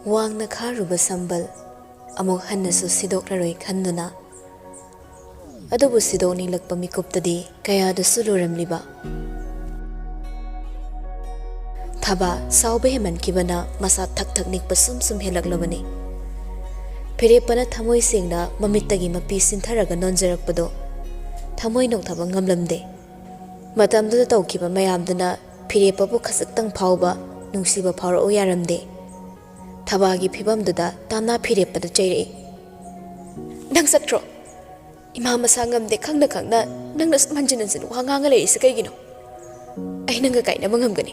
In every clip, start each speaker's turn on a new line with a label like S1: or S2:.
S1: Wangna kharuba sambal amok hannasu sidoklaroi khanduna adubu sidoni lakpa mikuptadi kayada suluramliba thaba sauba heman kibana masa thak thak nikpa sum helaklabani Pirepana thamoi singna mamittagi mapi sintharaga nonjarakpado thamoi nokthaba ngamlamde matamda tawkiba mayamduna Pirepabu khasaktang phauba nungsiba pharo yaramde Thabagi phibamduda tamna Pirepada chairei nang satro ima masangamde khangna nangna manjinansin wanganga leise kaigino ai nanga kaina mangamgani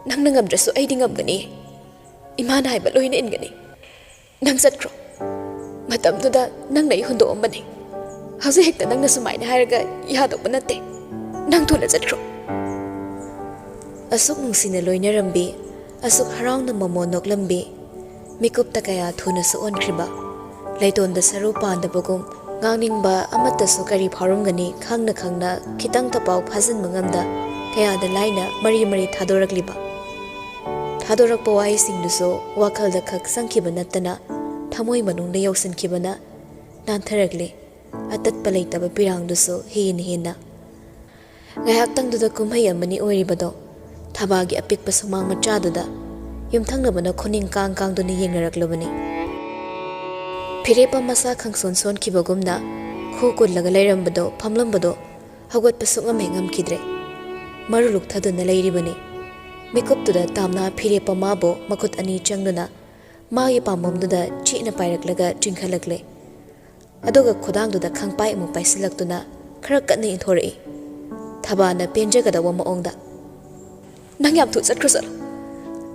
S1: nangna ngamdrasu ai dingamgani ima na haiba loina ingani nang satro matamduda nangna ihundo ombani hausi hekta nangna sumaina hairaga yadokba natte nang thuna satro asuk nungsina loina rambi asuk haraungna momo noklambi Mikupta kaya thuna su onkriba Laitonda saru pandabagum ngangningba amatasu kari pharumgani khangna khitang tapau phazin mangamda kaya da laina mari thadorakliba thadorakpa wai singduso wakhalda khak sangkiba nattana thamoi manungda yausankibana nantharagle atatpa leitaba pirangduso hina ngayaktangduda kumhai amani oiribado thabagi apikpa sumang machaduda Yumthangnabana khoning kang duni yengnaraklabani Pirepa masa khangson kibagumna kho kullaga lairambado phamlambado hawatpa sungam hengam kidre maruluk thaduna lairibani mikuptuda tamna Pirepa mabo makut ani changduna magi pamomduda china pairaklaga chingkhalakle adoga khodangduda khangpai mu paisilaktuna khara kanna inthorei thabana penjagadawa maongda nangyam thu chakrusal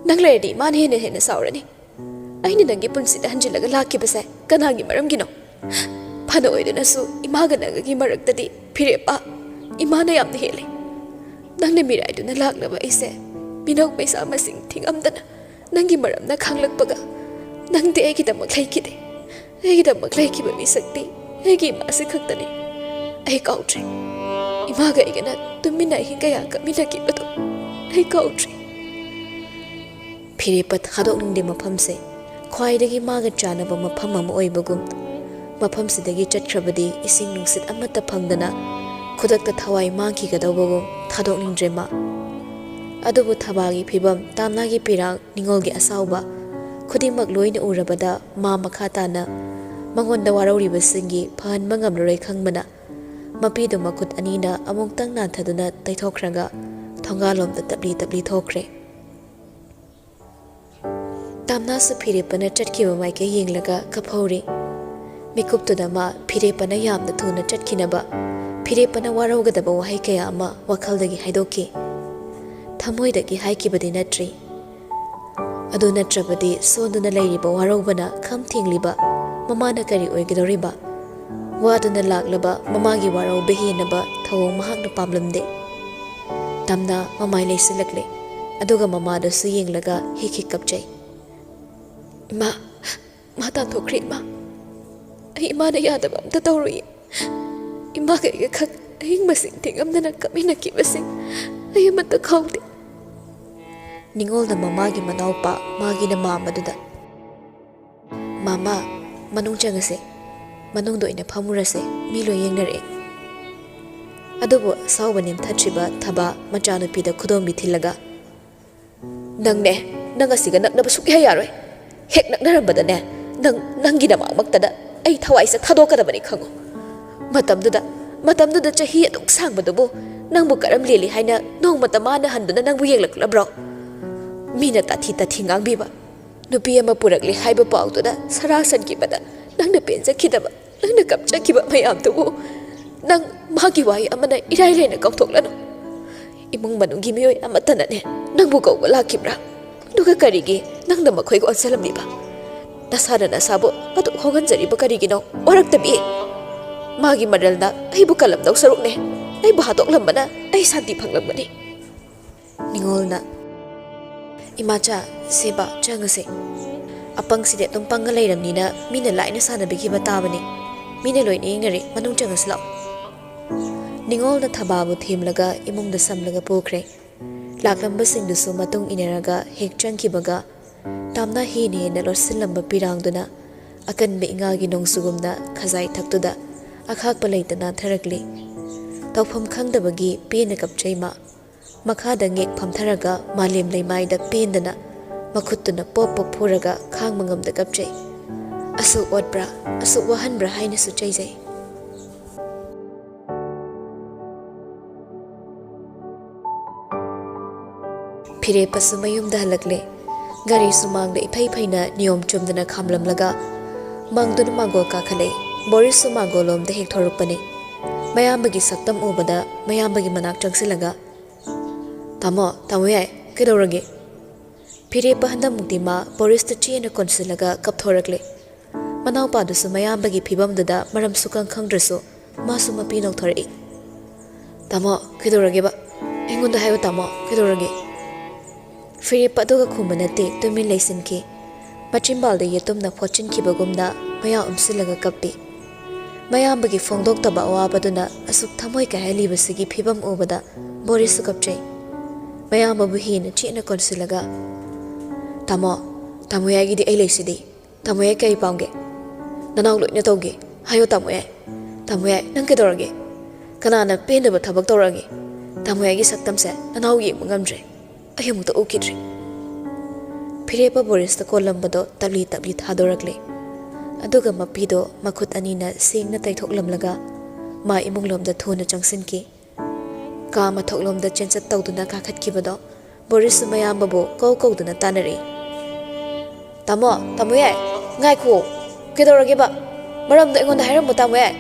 S1: Nang lady man hene saurani. Aini nangi punsida hanjilaga laki base kanagi maram gino. Pano oidana su imaga nagagi maraktadi Pirepa imana yamni hele. Nang ne mirai duna laklaba ise minok paisa masing thingamdana nangi maram na khanglakpaga nang de egidamak laikide. Egidamak laikiba misakti egi masi khaktani. Ai kautri. Imaga igana tumina hingaya kamina kibado. Ai kautri. Pirepat hadokningde mafamse khwaidagi maga chanaba mafam ama oibagum mafamsidagi chatkrabadi ising nungsit amata phangdana khudakta thawai mangki gadawbagum thadokningdrema adubu thabagi phibam tamnagi pirang ningolgi asauba khudimak loina urabada ma makhatana mangonda warauriba singi phan mangamloroi khangmana mapido makut anina amongtang nanthaduna taithokraga thongalomda tabli thokre Tamna su Pirepana chatkiba maike yenglaga kaphori mikuptuda ma Pirepana yamna thuna chatkinaba Pirepana waraugadaba wahai kaya ama wakhaldagi haidoki thamoidagi haikibadi natri adu natrabadi sonduna lairiba waraubana kham thingliba mamana kari oigidoriba waduna laklaba mamagi warau behenaba thawong mahakna pamlamde tamna mamai leisilakle aduga mamada su yenglaga hiki kapchai Ma tanthokri ma ai ma na yadaba amta tawrui ima ga khak ai masing thingamdana kamina kibasing ai amata khawde ningol na mamagi manaupa magi na mamaduda mama manung changase manung do ina phamurase milo yengnare adubo sawbanim thachiba thaba machanu pida khudom bithilaga nang asiga naknaba sukya yaroi Hek naknarambadane nangidama maktada ai thawaisa thadokadabani khango matamduda chahi aduk sangbadubu nangbu karam leli haina nong matamana handuna nangbu yenglaklabro mina tathi ngangbiba nupi ama purakli haiba pawtuda sarasan kibada nangna penjakidaba nangna kapchakiba mayamtubu nang magi wai amana irai laina kautoklano imung manungi miyoi amatanane nangbu kauba lakibra duga karigi nangna makhoi ko ansalamliba nasana sabo atu hoganjari ba karigino waraktabi magi madalna ai bu kalam dau sarukne ai bu hatok lambana ai santi phanglambani ningolna imacha seba changase apang side tum pangalai ramnina mina laina sana bigi batabani mina loine ngari manung changasla ningolna thababu themlaga imungda samlaga pokre laklamba singdusu matung ineraga hek changkibaga tamna hini hena lorsilamba pirangduna akanbe ingagi nongsugumna khazai thaktuda akhakpa leitana tharakli tawpham khangdabagi pena kapchaima makhada ngek phamtharaga malem leimaida pendana makhutuna pop pop phuraga khang mangamda kapchai asu otbra asu wahanbra haina su chaijai phire pasu mayumda halakle gari sumangda iphai phaina niyom chumdana khamlamlaga mangduna mangol ka khale boris sumangolom da hek thorupani mayambagi saktam ubada mayambagi manak changsilaga tamo yai kedorage phire pahanda muktima boris ta chena konsilaga kapthorakle manau padusu mayambagi phibamdada maram sukang khangdrasu masu mapi nokthori tamo kedorage ba engunda hayo tamo kedorage phire paduga khumanate tumi leisinki pachimbalda yetumna phochin kibagumda maya umsilaga kappi mayambagi phongdoktaba awabaduna asuk thamoi ka halibasigi phibam ubada boris kapchai mayambabu hina chena konsilaga tamo yagi di eleisidi tamo yai kai paunge nanaw loina tawge hayo tamo yai nang kedorage kanana pendaba thabak tawrage tamo yagi saktamse nanaw yeng mangamdre ayamukta ukidre phirepa boris ta kolambado tabli thadorakle aduga mapido makhut anina singna taithoklamlaga ma imunglomda thuna changsinki ka mathoklomda chenchat tawduna ka khatkibado boris mayambabu kawduna tanari tamo yai ngai khu kedorage ba maramda engonda hairam tamo yai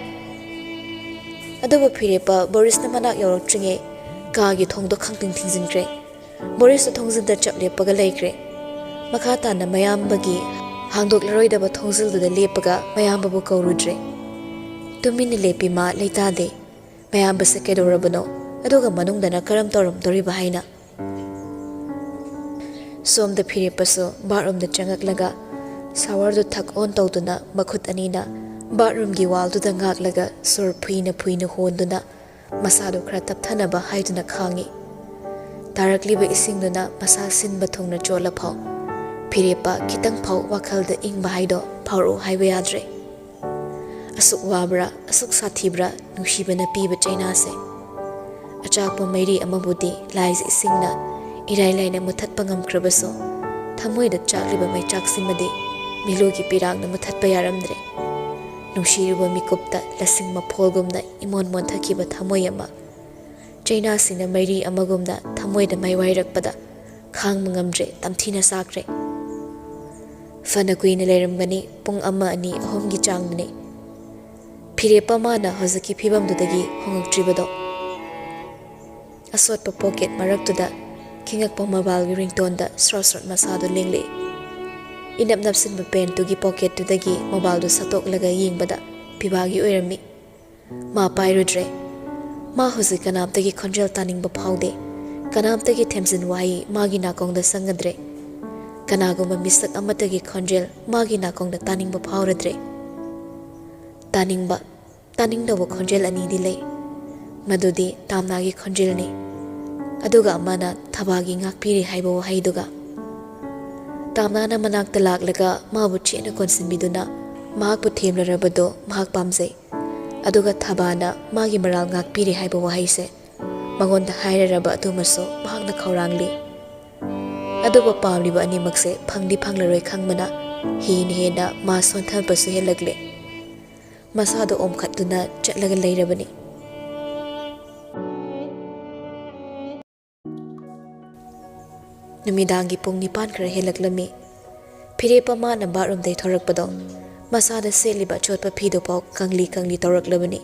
S1: aduba phirepa boris na manak yoroktringe ka gi thongdo khangting thingjinkre boris thongjinda chaple paga laikre makata na mayambagi hangdoklaroi thongzilduda lepaga mayambabu kaurudre tumini lepi ma leitade mayambase kedorabano aduga manungdana karam toram doriba haina somda phirepaso bathroomda changaklaga shower du thak on tawduna makhut anina bathroom gi wall du da ngaklaga sur phuina honduna masadu khra tapthanaba haiduna khangi tarakliba isingduna masa sinba thongna chola phau phirepa kitang phau wakhalda ingba haido phauru haiba yadre asuk wabra asuk sathibra nushibana piba chaina se achakpa mairi amabudi lais isingna irai laina muthatpa ngamkrabaso thamoida chakliba mai chaksimade milogi pirangna muthatpa yaramdre nushiriba mikupta lasing mapholgumna imon mon thakiba thamoyama chaina sina mairi amagumna thamoida mai wairakpada khang mangamdre tamthina sakre fana kuina leiramgani pung ama ani ahomgi changne phirepa mana hozaki phibamdudagi hongaktribado asotpa pocket maraktuda kingakpa mobile gi ringtone da srosrot masado lingli inap napsin ba pen tugi pocket tudagi mobile du satok laga yingbada pibagi oirami ma pairudre ma hozi kanamtagi khonjel taning ba phaude kanamtagi themsin wai magi nakongda sangadre kanaguma misak amatagi khonjel magi nakongda taning ba phauradre taning da khonjel ani dilei madudi tamnagi khonjel ni aduga amana thabagi ngakpiri haibo haiduga tamnana manakta laklaga mabu chena konsinbiduna mahakpu themlarabado mahak pamjai aduga thabana magi maral ngakpiri haibo haise mangonda hairaraba adumaso mahakna khaurangli aduba pamliba animakse phangdi phanglaroi khangmana hena ma sonthalpasu helagle masado omkhatuna chatlaga leirabani numidangi pung nipan khara helaklami phirepa mana bathroom dai thorakpado masada seliba chotpa phido pau kangli toraklabani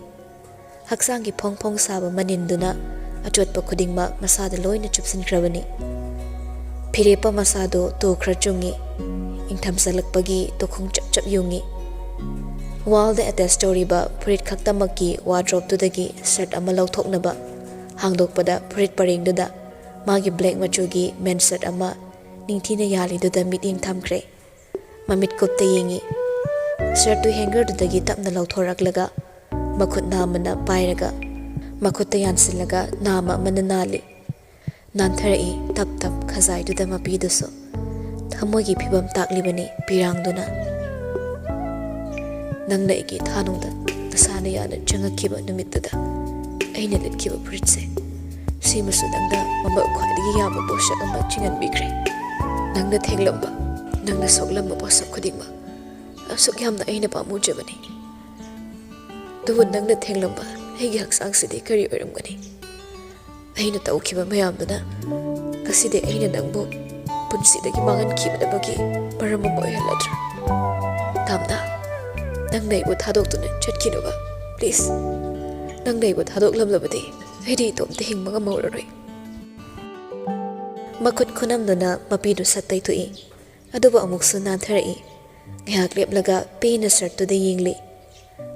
S1: haksangi phong saba maninduna achotpa khudingma masada loina chupsinkrabani phirepa masado to khra chungi ingtham salakpagi to khong chap yungi wall the attached story ba purit khaktamaki wardrobe tudagi shirt ama lauthoknaba hangdokpada purit paringduda magi black machugi men shirt ama ningthina yali duda meeting thamkre mamit kopta yingi shirt tu hanger dudagi tapna lauthoraklaga makhut namana pairaga makhutta yansilaga nama mananali nanthari tap khazai duda mapiduso Thamoigi phibam taklibani pirangduna. Nangna igi thanungda nasana yana changakkiba numittada aina litkiba furitse simasu nangda mama khwaidagi yama posak ama chinganbikre. Nangna thenglamba nangna soklamba posak khudingma asuk yamna aina pamujabani. Dubu nangna thenglamba aigi haksangsidhi kari oiramgani. Aina tawkiba mayamduna kaside aina nangbu punsidagi mangankibadabagi maram ama oihaladra. Tamna nang naibu thadokduna chatkinuba please. Nang naibu thadoklamlabadi aidi itomte hingma ngamawraroi. Makut khunamduna mapidu sattay tui adubu amuksu nantharai. Ngihak leplaga pena sartuda yingli.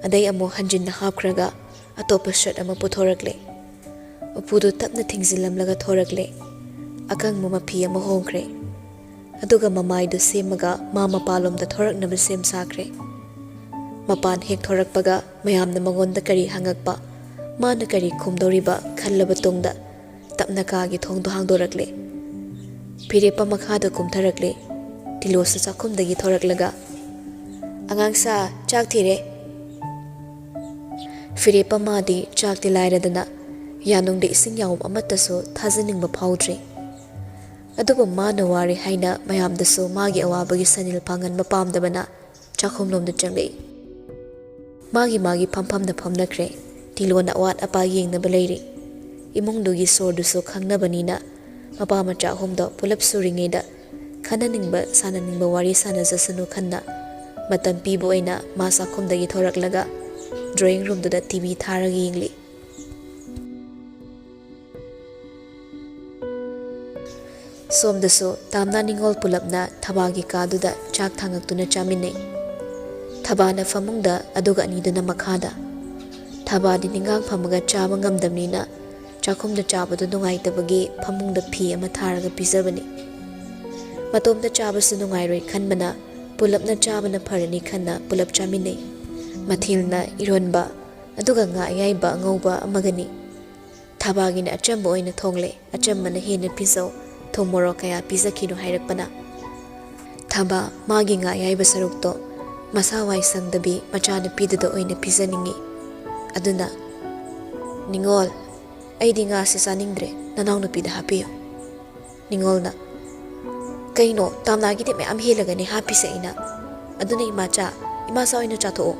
S1: Aday amo hanjinna hapkraga atopa shirt ama puthorakle. Upudu tapna thingzilamlaga thorakle. Akang mapi ama hongkre. Aduga mamaidu semaga mama palomda thoraknaba sem sakre. Mapan hek thorakpaga mayamna magonda kari hangakpa mana kari khumdoriba khallaba tungda tapna kagi thongdo hangdorakle. Pirepa makhada kumtharakle. Tilosa chakhumdagi thoraklaga angangsa chak thire. Firepa madi chak tilairadana yanungde ising yawum amatasu thajaningba phawdri. Adubu mana wari haina mayamdasu magi awabagi sanil pangan mapamdabana chakhumlomda changlei. Magi pampamda phamnakre tilona awat apa yengnaba leiri. Imungdugi sordusu khangnabanina mapa macha ahumda pulap suringeda khananingba sananingba wari sanajasanu khanna matam pibu aina masa khumdagi thoraklaga drawing room da TV tharagi yingli. Somdasu tamna ningol pulapna thabagi kaduda chak thangaktuna chaminai. Thabana famungda aduga aniduna makhada. Thabadi ningang phamaga chaba ngamdamnina chakhumda chabadu nungaitabagi famungda phi ama tharaga pizabani. Matomda chabasu nungairoi khanbana pulapna chabana pharani khanna pulap chaminai. Mathilna ironba aduga nga ayaiba ngauba amagani. Thabagina achamba oina thongle achambana hena pizau thomoro kaya pizakhinu hairakpana. Thaba magi nga ayaiba sarukto masawai sangdabi machana pidada oina pizaningi. Aduna Ningol aidi nga si saningdre nanawna pida hapiyo. Ningolna kaino tamnagide mayam helagani hapisa ina. Aduna imacha imasa oina chatoo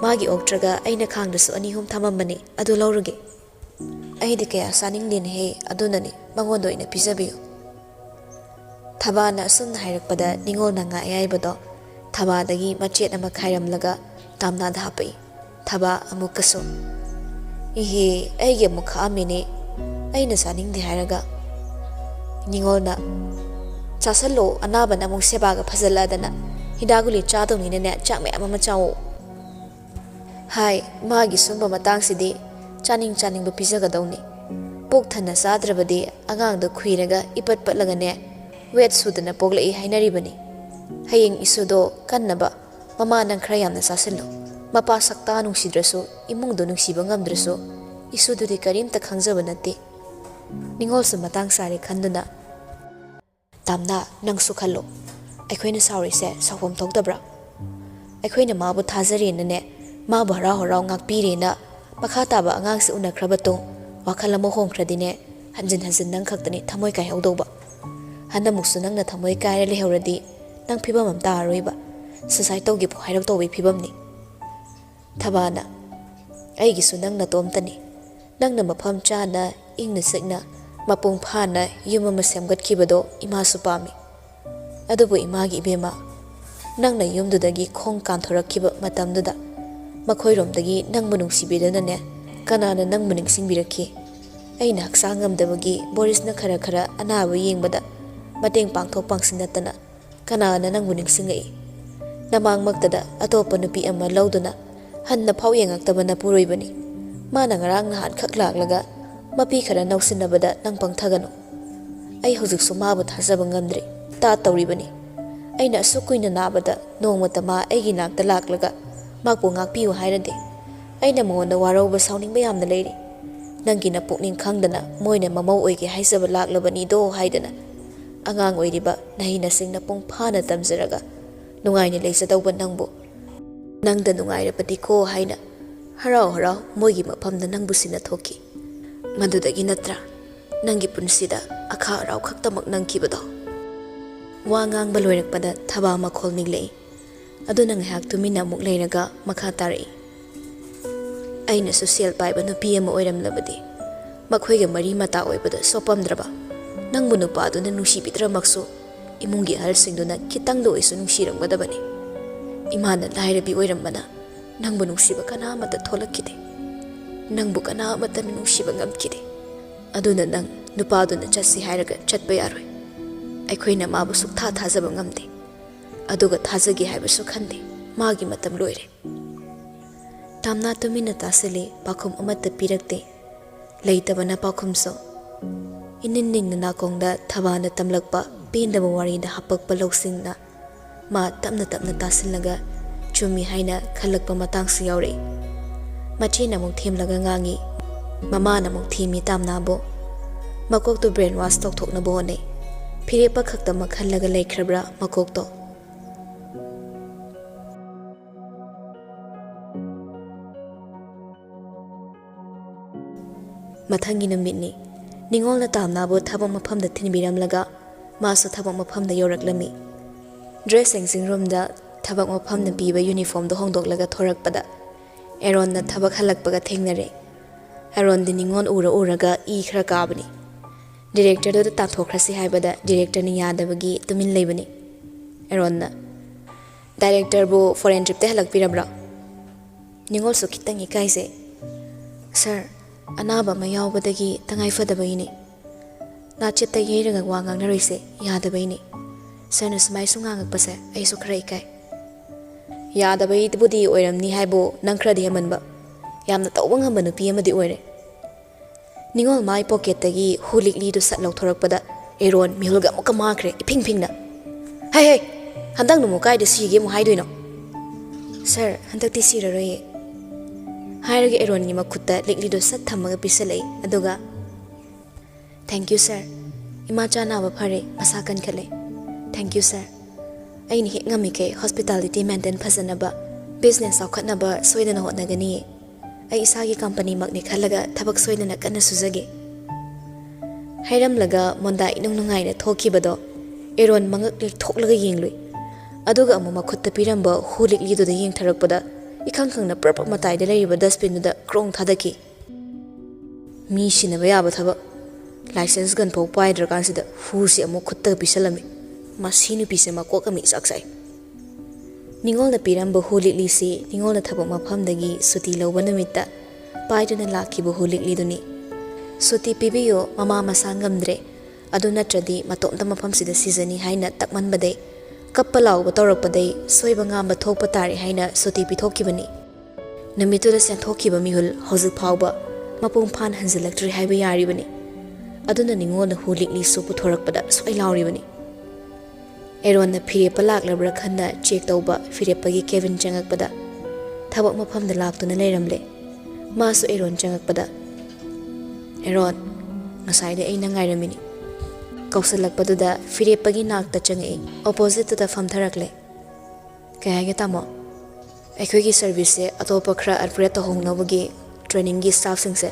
S1: magi oktraga aina khangdasu anihum thamamani adu lawrage. Aidi kaya saningdin he adunani mangondo ina pizabiyo. Thabana asumna hairakpada ningolna nga ayaibado thabadagi machet ama khairamlaga tamnada hapai. Thaba amukaso ihe aige mukha amine aina saningde hairaga. Ningolna chasalo anabana muk sebaga phajaladana hidaguli chadonina ne chak mayam ama chawo. Hai magi sumba matangsidi chaning bu pijagadawni. Pok thana sadrabadi angangda khuiraga ipat patlaga ne wet sudana poglai hainaribani. Hayeng isudo kannaba mama nang khara yamna sasillo. Mapa sakta nungsidrasu imungdo nungsiba ngamdrasu isududi karimta khangjaba nate. Ningolsu matang sari khanduna tamna nangsu khallo aikhoina saurise sawfam thokdabra. Aikhoina mabu thajari nane mabu hara horau ngakpirena makha taba angangse unakhrabato wakhala mo hongkhradine hanjin nang khaktani thamoi kai hawdoba. Handa muksu nangna thamoi kai lehoradi nang phibam am ta aroiba society gi phairak tobi phibamni. Thabana aigisu nangna tomtani nangna mafam chana ingna sikna mapung phana yuma masemgatkibado imasu pami. Adubu imagi ibema nangna yumdudagi khong kanthorakkiba matamduda makhoiromdagi nangbu nungsibidana kanana nangbu ningsingbirakhi. Aina haksang ngamdabagi Borisna khara anaba yengbada mateng pangthok pangsinatana kanana nangbu ningsingai. Namangmaktada atopa nupi ama lawduna hanna phau yengaktabana puroibani. Mana ngarang nahan khak laklaga mapi khara nausinabada nang pangthagano. Ai hojik sumabu thajaba ngamdri ta tawribani. Aina sukuina nabada nongmata ma aigi nakta laklaga makpu ngakpiu hairade aina monda warauba sauning bayamna leiri. Nangina pukning khangdana moina mamau oige haisaba laklabani do haidana angang oiriba nahina singna pung phana tamjaraga nungaini leijadauba nangbu nangda nungairabadi ko haina harau harau moigi mafamda nangbu sina thoki madudagi natra nangi punsida akha rau khaktamak nangkibado wa ngang baloirakpada thaba makhol niglei aduna ngahak tumina muk leiraga makha tarai aina social paiba nupi ama oiramlabadi makhoiga mari mata oibada sopamdraba nangbu nupa aduna nungsibidra maksu imungi halsingduna kitang do isu nungsirangmadabani imana lairabi oirambana nangbu nungsiba kana amata tholakide nangbu kana amata nungsiba ngamkide aduna nang nupa aduna chasi hairaga chatba yaroi aikhoina mabu suktha thajaba ngamde aduga thajagi haibasu khande magi matam loire tamna tumina tasile pakhum amata pirakte leitabana pakhumso inin nakongda thabana tamlakpa pendaba warida hapakpa loksingna ma tamna tamna tasilaga chumi haina khalakpa matangsi yaure machina muk themlaga ngangi mama na muk thimi tamnabo makok to brain wash tok thokna bone phirepa khakta makhallaga leikrabra makok to mathangi namitni ningolna tamnabo thabak mafamda thinbiramlaga masu thabak mafamda yoraklami dressing room da thabak mafamda piba uniform do hongdoklaga thorakpada Arun na thabak halakpaga thengnare Arun di ningon uraga i khra kabani director do tathokhrasi haibada director ni yadabagi tumin leibani Arun na director bo foreign trip te halakpirabra ningol so kitang ikaise sir anaba mayawbadagi tangai fadabaini na chitta yeiraga wangang narise yadabaini sana smai sungang pase aisu khra ikai yadabai budi oiramni haibo nangkhradi hemanba yamna tawang hamanu pi amadi oire ningol mai pocket tagi hulikli du sat lauthorakpada Arun mihulga muka makre iping pingna hey handang numu kai de sige mu haidoino sir handak ti siraroye hairage Arun gi makutta likli do sat thamaga pisalai aduga thank you sir ima chana ba phare masakan khale thank you sir aini he ngami ke hospitality maintain phasanaba business aukhatnaba soidana hotnagani ai isagi company makni khalaga thabak soidana kana sujage hairamlaga monda inung nungai na thokibado Arun mangak le thoklaga yengloi aduga amu makhutta piramba hulikli do da yeng tharakpada ikang khangna prap matai de leiba dustbin da krong thadaki mi sinaba yaba thaba license gan pau pai dra kan sida husi amu khutta pisalami masinu pise ma kokami saksai ningol na piramba hulikli si ningol na thaba mafam dagi suti loba namita pai duna lakhi bo hulikli duni suti pibiyo mama masangamdre adu natradi matom da mafam sida season haina takman bade Kappalau batorakpadai soiba ngamba thokpa tari haina suti pithokibani namituda senthokiba mihul hojik phauba mapung phan hanjilaktrි haiba yaribani aduna ningona hulikli su puthorakpada soi lauribani Arun na phire palak labra khanna check tauba phirepagi Kevin changakpada thabak mafamda laktuna leiramle masu Arun changakpada Arun nasaide aina ngairamini kausalakpaduda phirepagi nakta changai opposite da famtharakle kayage tamo aikhogi service se atopa khra upgrade to hongnawagi training gi staff singse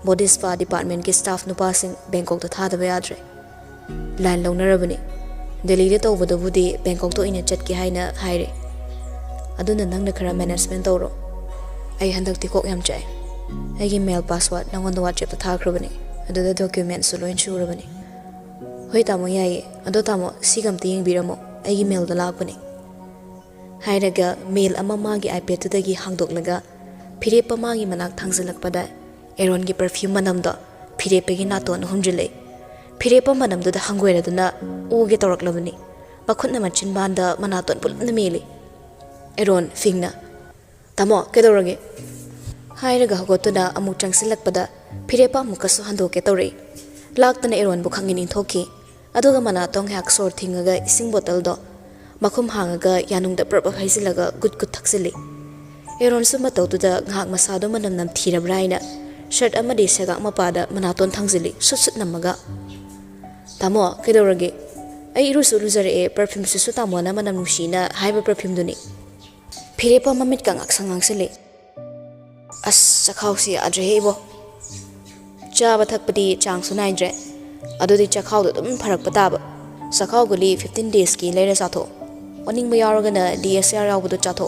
S1: body spa department gi staff nupa sing Bangkok da thadaba yadre line lownarabani Delhi da tawbada budi Bangkok to ina chatki haina haire aduna nangna khara management tawro ai handak ti kok yam chai aigi mail password nangonda WhatsApp ta thakrabani aduda document su loin surabani Hoi tamo yaye ado tamo sigam ti yengbiramo aigi mail da lakpani hairaga mail ama magi iPad tudagi hangdoklaga phirepa magi manak thangjalakpada Arun gi perfume manamda phirepagi naton humjile phirepa manamda da hangoiraduna oge tawraklabani makhutna machin banda manaton pulna meli Arun fingna tamo kedorage hairaga hagotuna amu changsilakpada phirepa mukasu handoke tawre laktana Arun bu khangin inthoki aduga mana tong hak sor thingaga ising bottle do makhum hangaga yanungda prapa haisilaga gut thaksili Arun suma tawtuda ngak masado manam nam thirabraina shirt amadi sega mapada manaton thangjili sut namaga tamo kedorage ai irusu luzare perfume su tamona manam nushina haiba perfume duni phirepa mamit ka ngak sangang sele as chakhau si adre hebo chaba thakpadi chang sunai dre adodi chakhau dum pharak pataba chakhau guli 15 days ki leira satho oning ba yaraga na DSR yawbudo chatho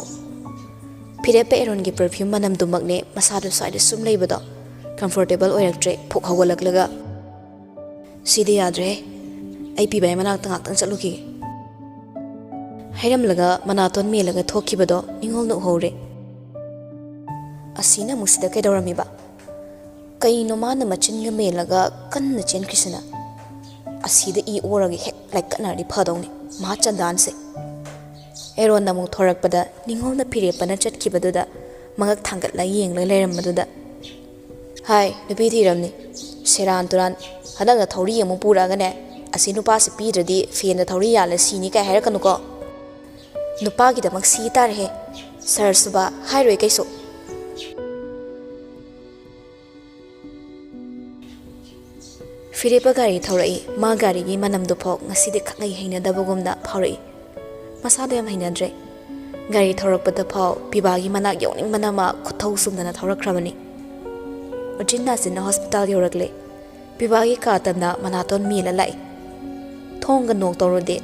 S1: phirepa Arun gi perfume manam dumakne masadu side sum leibado comfortable oiraktre phuk hawalaklaga sidi adre ai pi bai manak tang tang chaluki hairam laga manaton me laga thokibado ningol no hore asina musida ke dorami ba kai no mana machin ga me laga kan na chen krisna asida I oragi hek like kana ri phadongni ma chandan se Arun namu thorak pada ningol na phire pana chat kibado mangak thangat la yeng la leram maduda hai nupi thiramni seran turan hadaga thori amu pura ga ne asi nupa si pidradi fen da thori yala sini ka hair kanuko nupa gi damak si tar he sir suba hairoi kaiso firepa gari thorai ma gari gi manam du phok ngasi de khangai heina dabogomda phaurai masa de am heina dre gari thorak pada phau piba gi manak yoning manama khothau sumdana thorak kramani Ojinna sin hospital yorakle piba gi ka tamna manaton mi la lai thong ga nok torode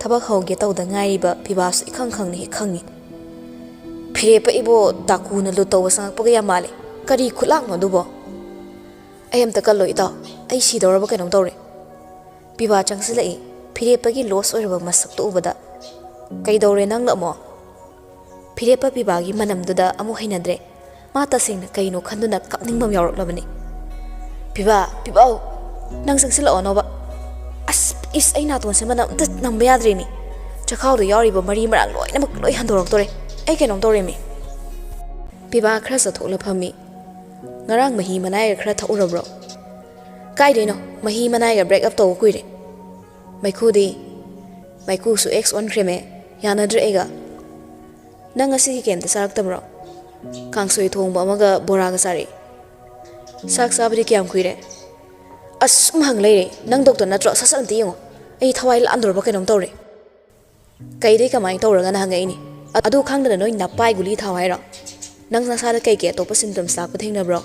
S1: thabak hoge tawda ngai ba pibas ikhang khang ni khangi phire pa ibo taku na lu taw sang pagya male kari khulak no dubo ayam ta kaloi ta ai si dor ba kanong tore piba changsilai phire pa gi loss oirba masak to ubada kai dore nang na mo phire pa piba gi manam duda amu hainadre mata sing na kaino khanduna kapning bam yorok labani piba nang sangsila ono ba as is aina ton se manam tat nam yadre ni chakhau do yori ba mari marang loi handorok tore ai kenom tore mi piba khra sa thokla phami ngarang mahi manai khra thurabro kai de no mahi manai ga break up to kuire maiku su ex on kreme yana dre ega nang asi kem ta sarak tabro kangsoi thongba amaga bora ga sari sak sabri kyam kuire asum hang leire nang doctor natro sasal ti ngo ai thawai la andor ba kenom tore kai dei kamai toraga na hangai ni adu khangda noi na pai guli thawai ra nang na sa kai ke topa symptoms la pa thengna bro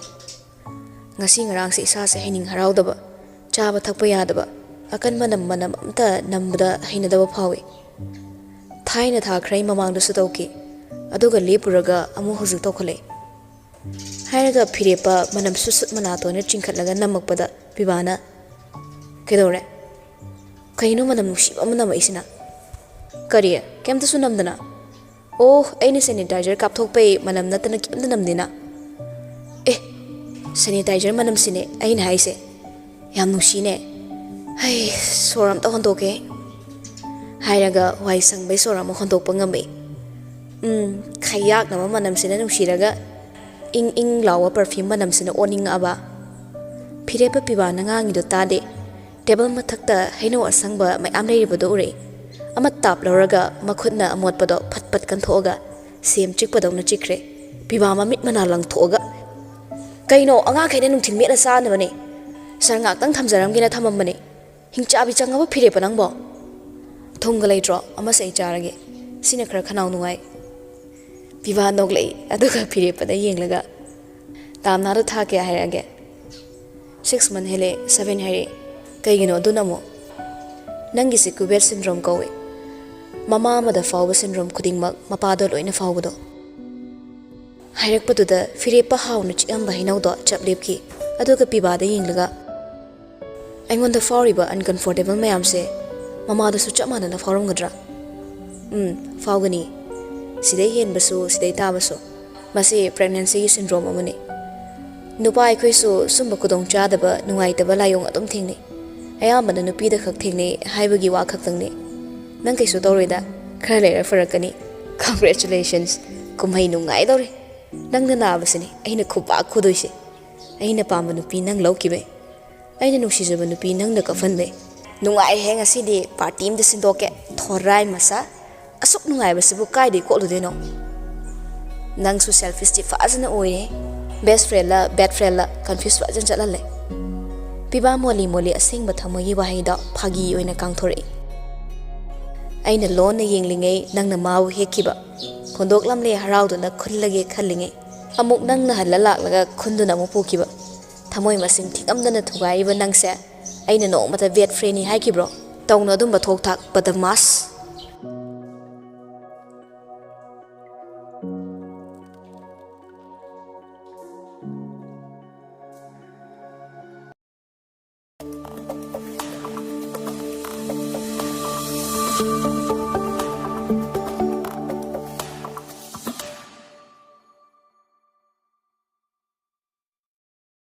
S1: ngasi ngarang se isa se hening harau daba chaba thakpa ya daba akan manam amta nambda heina daba phawi thaina tha khrai mamang du su toki aduga lepuraga amu hojik tokhale hairaga phirepa manam susut manato ne chingkhatlaga namakpada pibana kedore kaino manam nushi amna maisina kariya kemta sunamdana oh aini sanitizer kap thokpe manam natana kimda namdina sanitizer manam sine aina haise yam nushi ne hai soram ta hondoke hairaga wai sangbai soram hondok pangambe khayak na manam sine nushiraga ing lawa perfume manam sine oning aba phirepa piba nangangi do tade table mathakta heino asangba mai am leiribado ure ama tap lawraga makhutna amotpado phatpat kan thoga sem chikpadona chikre piba ma mit mana lang thoga kaino anga khaine nungthil mena sa na bane sarngak tang thamjaram gina thamam bane hingcha bi changaba phirepa nangbo thongga leitro ama sei charage sine khara khanau nuai piba noglei aduga phirepa da yenglaga tamna do tha ke hairage 6 month hele 7 haire kaigino dunamo nangi se kuber syndrome kawe mama amada fawba syndrome khudingmak mapada loina fawbado hairakpaduda firepa hawna chiamba hinawdo chaplepki aduga pibada yinglaga aingonda fawriba uncomfortable mayamse mamada su chamana na fawramgadra fawgani sidai henbasu sidai tabasu masi pregnancy syndrome amani nupa aikhoisu sumba kudong chadaba nungaitaba layong adum thingni ayambana nupida khak thingni haibagi wa khak tangni nang kaisu tawrida khara lera farakani congratulations kumhai nungai dore nang na nabasini aina khuba khudoise aina pamba nupi nang laukibe aina nusijaba nupi nang na kafanbe nungai henga sidi party im de sindoke thorai masa asuk nungai basibu kaide ko ludeno nang su selfish ti fazna oye best friend la bad friend la confuse wajan chalale Piba moli moli asingba thamogi wahida phagi oina kangthore. Aina lona yenglingai nangna mawu hekiba. Khondoklamle harauduna khullage khallingai. Amuk nangna halalaklaga khunduna mu pukiba. Thamoi masing thikamdana thugaiba nangse aina nokmata vet freni haikibro. Tawna adumba thok thak badamas.